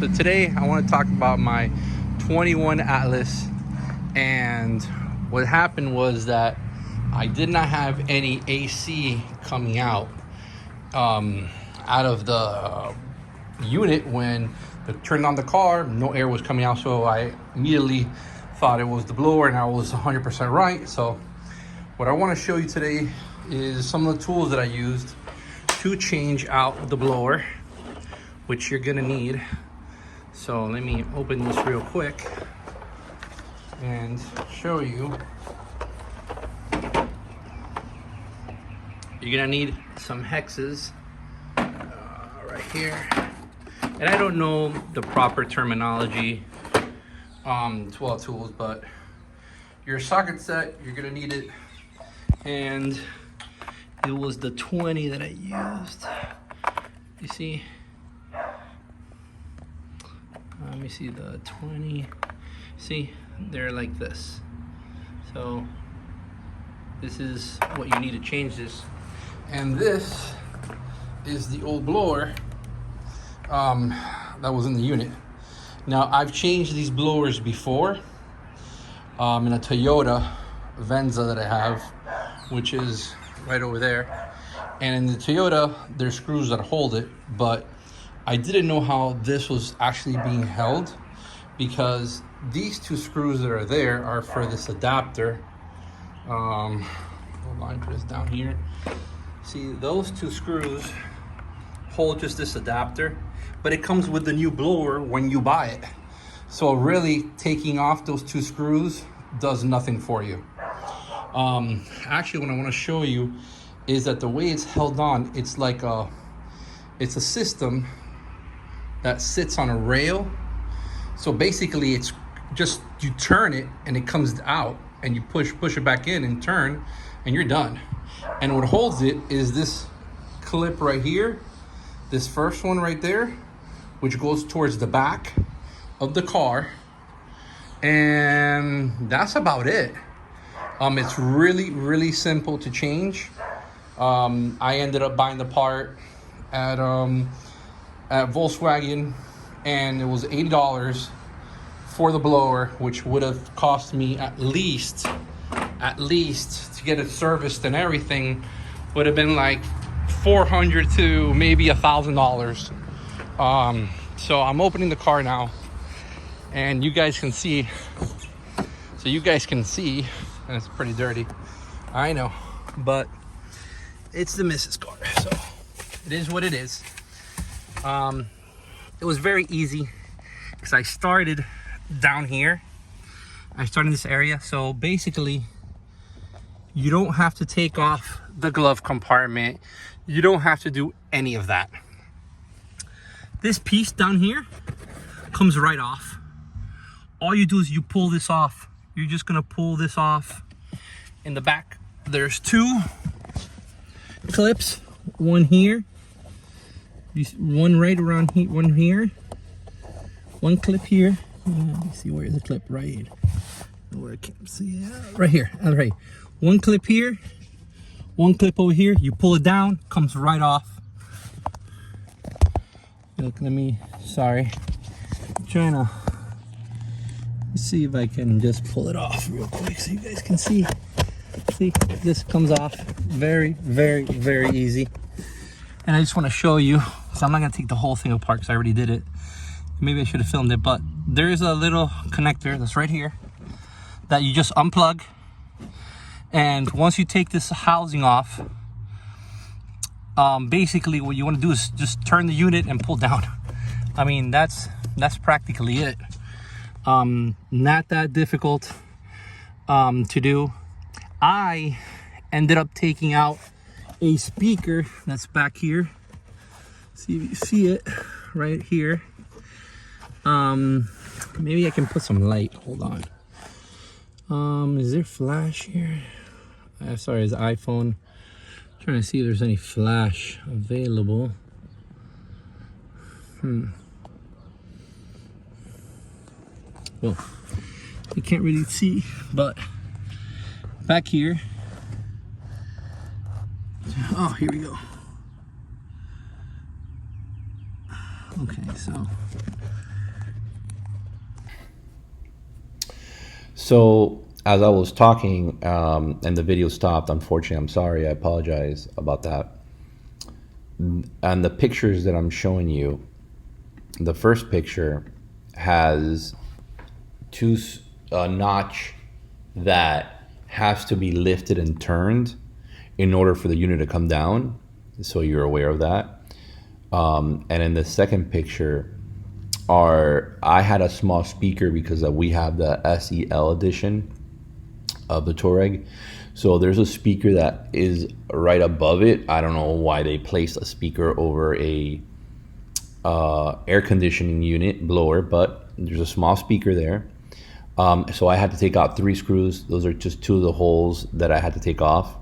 So today I want to talk about my 21 Atlas, and what happened was that I did not have any AC coming out of the unit. When I turned on the car, no air was coming out, so I immediately thought it was the blower, and I was 100% right. So what I want to show you today is some of the tools that I used to change out the blower, which you're gonna need. So let me open this real quick and show you. You're gonna need some hexes right here. And I don't know the proper terminology to all tools, but your socket set, you're gonna need it. And it was the 20 that I used. You see? Let me see the 20. See, they're like this. So this is what you need to change this. And this is the old blower that was in the unit. Now I've changed these blowers before in a Toyota Venza that I have, which is right over there. And in the Toyota, there's screws that hold it, but I didn't know how this was actually being held, because these two screws that are there are for this adapter. Hold on, put this down here. See, those two screws hold just this adapter, but it comes with the new blower when you buy it. So really, taking off those two screws does nothing for you. Actually, what I want to show you is that the way it's held on, it's like it's a system that sits on a rail. So basically it's just, you turn it and it comes out, and you push it back in and turn, and you're done. And what holds it is this clip right here, this first one right there, which goes towards the back of the car. And that's about it. It's really simple to change. I ended up buying the part at Volkswagen, and it was $80 for the blower, which would have cost me at least to get it serviced and everything would have been like $400 to maybe $1,000. So I'm opening the car now, and you guys can see. So you guys can see, and it's pretty dirty, I know, but it's the Mrs. car, so it is what it is. It was very easy because I started down here. I started in this area. So basically, you don't have to take off the glove compartment. You don't have to do any of that. This piece down here comes right off. All you do is you pull this off. You're just gonna pull this off. In the back, there's two clips, one here, one right around here, one here, one clip here. Let me see, where is the clip? Right where I can't see. Right here. All right, one clip here, one clip over here. You pull it down, comes right off. Look, sorry, I'm trying to see if I can just pull it off real quick so you guys can see. See, this comes off very easy. And I just want to show you, so I'm not going to take the whole thing apart because I already did it. Maybe I should have filmed it, but there is a little connector that's right here that you just unplug. And once you take this housing off, basically what you want to do is just turn the unit and pull down. I mean, that's practically it. Not that difficult to do. I ended up taking out a speaker that's back here. See if you see it right here. Maybe I can put some light. Hold on. Is there flash here? Sorry, it's iPhone. I'm trying to see if there's any flash available. Well, you can't really see, but back here. Oh, here we go. Okay, so So as I was talking, and the video stopped, unfortunately, I'm sorry, I apologize about that. And the pictures that I'm showing you, the first picture has a notch that has to be lifted and turned in order for the unit to come down. So you're aware of that. And in the second picture, I had a small speaker because we have the SEL edition of the Touareg. So there's a speaker that is right above it. I don't know why they placed a speaker over a air conditioning unit blower, but there's a small speaker there. So I had to take out 3 screws. Those are just 2 of the holes that I had to take off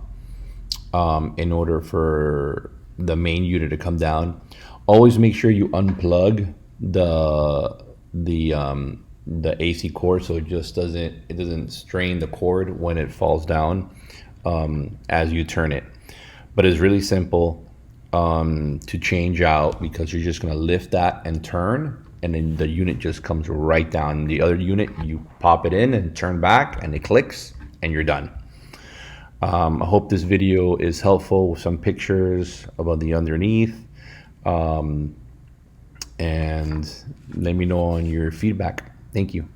in order for the main unit to come down. Always make sure you unplug the AC cord so it just doesn't strain the cord when it falls down as you turn it. But it's really simple to change out, because you're just going to lift that and turn, and then the unit just comes right down. The other unit, you pop it in and turn back and it clicks and you're done. I hope this video is helpful with some pictures about the underneath. And let me know on your feedback. Thank you.